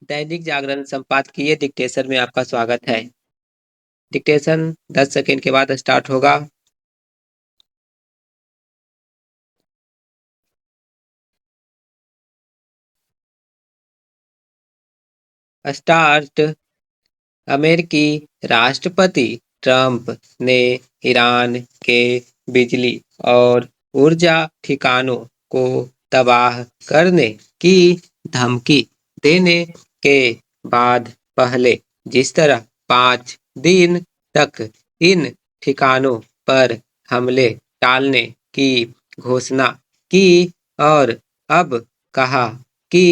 दैनिक जागरण संपादकीय डिक्टेशन में आपका स्वागत है। डिक्टेशन 10 सेकंड के बाद स्टार्ट होगा। स्टार्ट। अमेरिकी राष्ट्रपति ट्रंप ने ईरान के बिजली और ऊर्जा ठिकानों को तबाह करने की धमकी देने के बाद पहले जिस तरह 5 दिन तक इन ठिकानों पर हमले टालने की घोषणा की और अब कहा कि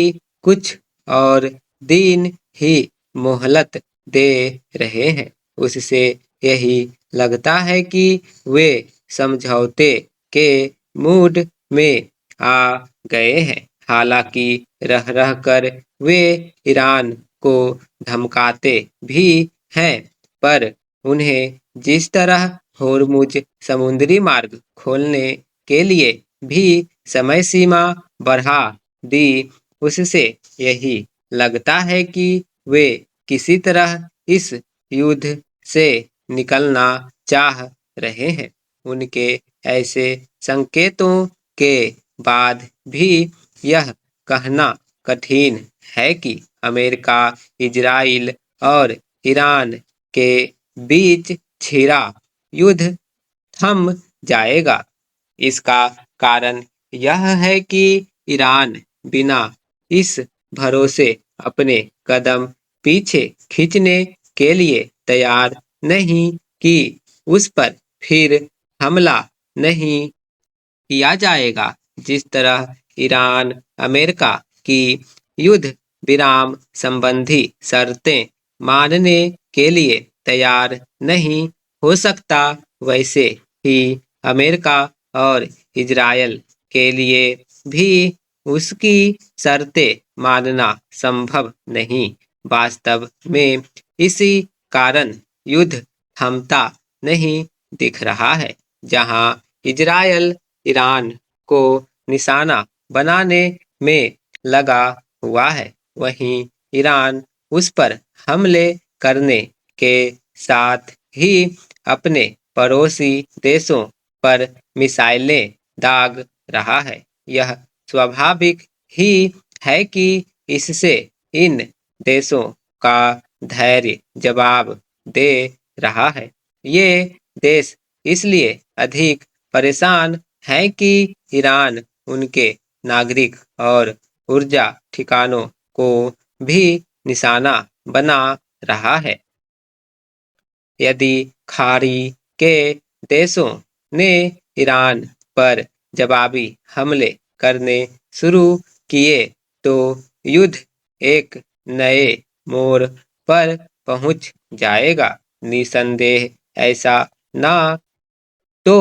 कुछ और दिन ही मोहलत दे रहे हैं, उससे यही लगता है कि वे समझौते के मूड में आ गए हैं। हालांकि रह रह कर वे ईरान को धमकाते भी हैं, पर उन्हें जिस तरह होर्मुज समुद्री मार्ग खोलने के लिए भी समय सीमा बढ़ा दी, उससे यही लगता है कि वे किसी तरह इस युद्ध से निकलना चाह रहे हैं। उनके ऐसे संकेतों के बाद भी यह कहना कठिन है कि अमेरिका, इजराइल और ईरान के बीच छिड़ा युद्ध थम जाएगा। इसका कारण यह है कि ईरान बिना इस भरोसे अपने कदम पीछे खींचने के लिए तैयार नहीं कि उस पर फिर हमला नहीं किया जाएगा। जिस तरह ईरान अमेरिका की युद्ध विराम संबंधी शर्तें मानने के लिए तैयार नहीं हो सकता, वैसे ही अमेरिका और इजरायल के लिए भी उसकी शर्तें मानना संभव नहीं। वास्तव में इसी कारण युद्ध थमता नहीं दिख रहा है। जहां इजरायल ईरान को निशाना बनाने में लगा हुआ है, वहीं ईरान उस पर हमले करने के साथ ही अपने पड़ोसी देशों पर मिसाइलें दाग रहा है। यह स्वाभाविक ही है कि इससे इन देशों का धैर्य जवाब दे रहा है। ये देश इसलिए अधिक परेशान हैं कि ईरान उनके नागरिक और ऊर्जा ठिकानों को भी निशाना बना रहा है। यदि खाड़ी के देशों ने ईरान पर जवाबी हमले करने शुरू किए तो युद्ध एक नए मोड़ पर पहुंच जाएगा। निसंदेह ऐसा ना तो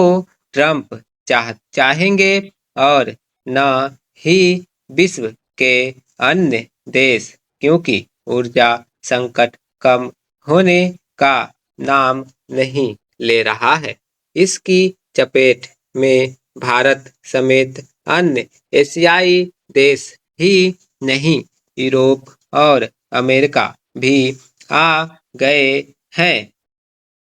ट्रंप चाहेंगे और न ही विश्व के अन्य देश, क्योंकि ऊर्जा संकट कम होने का नाम नहीं ले रहा है। इसकी चपेट में भारत समेत अन्य एशियाई देश ही नहीं, यूरोप और अमेरिका भी आ गए हैं।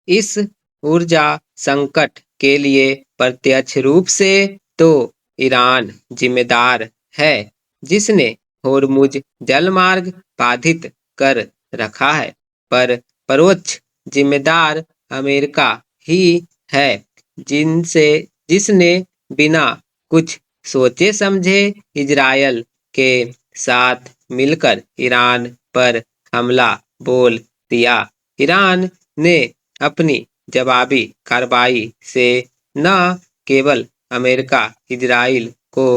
इस ऊर्जा संकट के लिए प्रत्यक्ष रूप से तो ईरान जिम्मेदार है, जिसने होर्मुज जलमार्ग बाधित कर रखा है, पर परोक्ष जिम्मेदार अमेरिका ही है, जिसने बिना कुछ सोचे समझे इजरायल के साथ मिलकर ईरान पर हमला बोल दिया। ईरान ने अपनी जवाबी कार्रवाई से न केवल अमेरिका, इजराइल को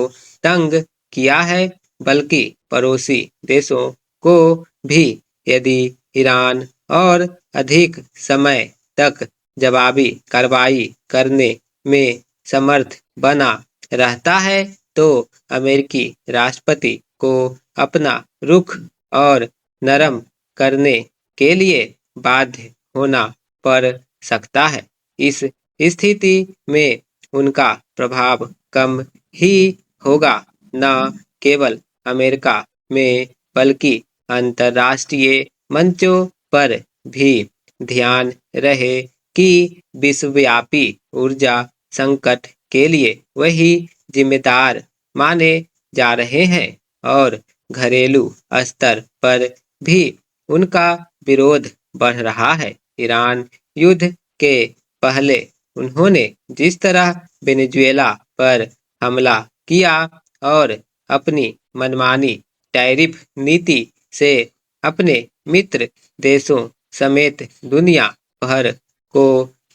तंग किया है, बल्कि पड़ोसी देशों को भी। यदि ईरान और अधिक समय तक जवाबी कार्रवाई करने में समर्थ बना रहता है, तो अमेरिकी राष्ट्रपति को अपना रुख और नरम करने के लिए बाध्य होना पड़ सकता है। इस स्थिति में उनका प्रभाव कम ही होगा, न केवल अमेरिका में बल्कि अंतर्राष्ट्रीय मंचों पर भी ध्यान रहे कि विश्वव्यापी ऊर्जा संकट के लिए वही जिम्मेदार माने जा रहे हैं और घरेलू स्तर पर भी उनका विरोध बढ़ रहा है। ईरान युद्ध के पहले उन्होंने जिस तरह वेनेजुएला पर हमला किया और अपनी मनमानी टैरिफ नीति से अपने मित्र देशों समेत दुनिया भर को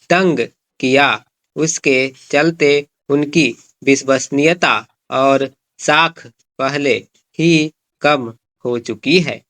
तंग किया, उसके चलते उनकी विश्वसनीयता और साख पहले ही कम हो चुकी है।